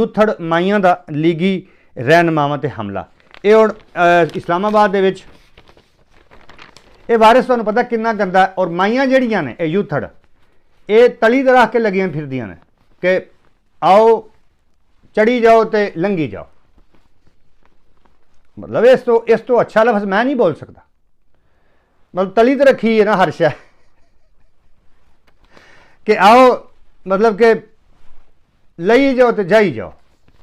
यूथड़ माइयां दा लीगी रहनुमावां ते हमला। ये हुण इस्लामाबाद दे विच ये वायरस तुहानूं पता किन्ना गंदा है। और माइयां जिहड़ियां ने यूथड़ ये तली ते रख के लगियां फिरदियां ने कि आओ चढ़ी जाओ तो लंघी जाओ। मतलब इस तो अच्छा लफ्ज़ मैं नहीं बोल सकता। मतलब तली तो रखी है ना हर शय कि आओ, मतलब कि लई जाओ तो जाई जाओ।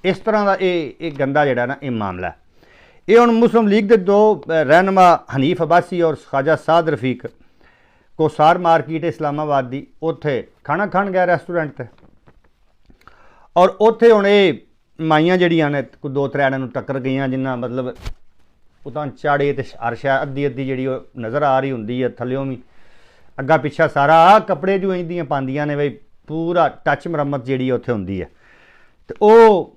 इस तरह का ये गंदा जिहड़ा ना ये मामला है। ये हुण मुस्लिम लीग के दो रहनुमा हनीफ अब्बासी और ख्वाजा साद रफीक कोसार मार्केट इस्लामाबाद की उत्थे खाना खान गया रेस्टोरेंट ते, और उत्थे हुण ये माइयां जिहड़ियां ने दो त्रै इन्हां नूं टक्कर गईयां, जिन्ना मतलब उतां चाड़े तो हर शै अद्धी अद्धी जिहड़ी नज़र आ रही हुंदी है, थल्लियों भी अग्गा पिछा सारा कपड़े जो इंदियां पांदियां ने, बई पूरा टच मरम्मत जिहड़ी उत्थे हुंदी है। तो वो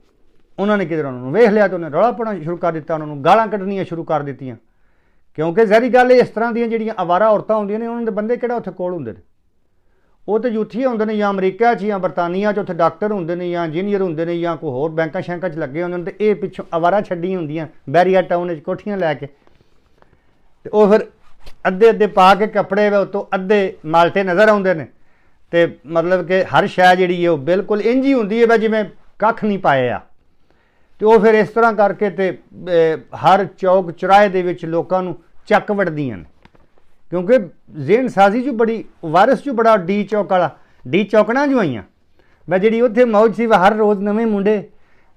उन्होंने किधर उन्होंने वेख लिया तो उन्हें रौला पाना शुरू कर दिता, उन्होंने गालां कड्ढनियां शुरू कर दित्तियां। क्योंकि ज़ाहिर गल इस तरह दी जिहड़ियां आवारा औरतां होंदियां ने, उन्होंने बंदे किहड़ा उत्थे कोल हुंदे ने, वो तो यूथी होंदे ने, या अमरीका च या बरतानिया च उत्थे डॉक्टर होंदे ने, या इंजीनियर होंदे ने, या कोई होर बैंकां शैंकां च लगे होंदे ने। ते ये पिछों आवारा छड्डियां होंदियां बैरिया टाउन च कोठियां लैके, ते ओह फिर अद्धे अद्धे पा के कपड़े उत्तों अद्धे माल्टे नज़र आउंदे ने। ते मतलब कि हर शै जिहड़ी है बिल्कुल इंज ही हुंदी है जिवें कख नहीं पाया। तो वह फिर इस तरह करके ते हर चौक चौराहे दे विच लोकां नूं चक वड़दियां ने। क्योंकि जेन साजी जो बड़ी वायरस जो बड़ा डी चौक वाला डी चौकना जो आईयां, मैं जी उत्थे मौज सी हर रोज़ नवे मुंडे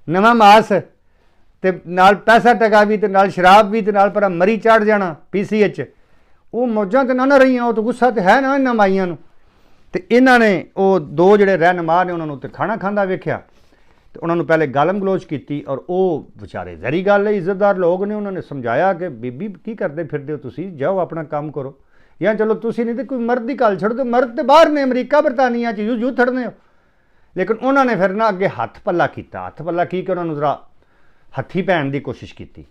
नवा मास ते नाल पैसा टका भी ते नाल शराब भी ते नाल पर मरी चढ़ जाना PCH। वो मौजां तो ना रही, तो गुस्सा तो है ना इन्हां माइयां नूं। ते इन्हां ने वो दो जिहड़े रहनुमा ने उन्होंने तो खाना खांदा वेख्या, तो उन्होंने पहले गालम गलोच की, और वो बेचारे जहरी गल है इज्जतदार लोग ने, उन्होंने समझाया कि बीबी की करते फिरदे हो तुसी, जाओ अपना काम करो, या चलो तुसी नहीं तो कोई मर्द की गल छड़ो, तो मर्द तो बाहर ने अमरीका बरतानिया च यूथ थड़ने हो। लेकिन उन्होंने फिर ना अगे हथ पल्ला किया, हथ पल्ला की उन्होंने जरा हथी पैण की कोशिश की,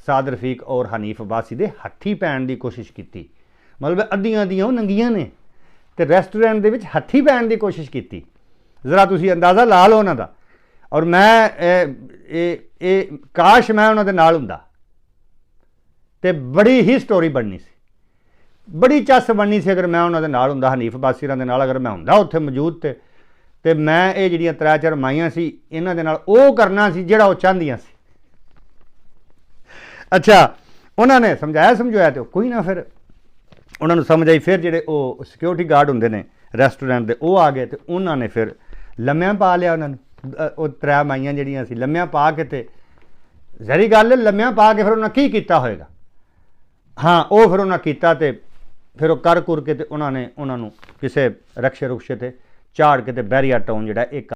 साद रफीक और हनीफ अब्बासी दे हथी पैण की कोशिश की। मतलब अद्धियां अद्धियां नंगियां ने तो रेस्टोरेंट दे विच हथी पैण की कोशिश की। जरा तुसी अंदाज़ा ला लो उन्हों का। और मैं काश मैं उन्होंने नाल हुंदा ते बड़ी ही स्टोरी बननी सी, बड़ी चस बननी सी अगर मैं उन्होंने नाल हुंदा, हनीफ अब्बासी दे नाल अगर मैं हुंदा उत्थे मौजूद ते मैं ये जिहड़ियां त्रै चार माइयां सी इन्हां दे नाल ओह करना सी जिहड़ा ओह चाहंदियां सी। अच्छा, उन्होंने समझाया तो कोई ना, फिर उन्होंने समझ आई। फिर जिहड़े ओह सिक्योरिटी गार्ड हुंदे ने रेस्टोरेंट दे ओह आ गए, तो उन्होंने फिर लम्मियां पा लिया उन्होंने, वो त्रै माइयां जिहड़ियां सी लम्मियां पा के, ते जहरी गल है लम्मियां पा के फिर उन्हें की कीता होएगा। हाँ, वो फिर उन्हें कीता ते फिर वो कर कुर के ते उन्होंने किसी रक्शे रुक्शे ते झाड़ के ते बैरिया टाउन जिहड़ा एक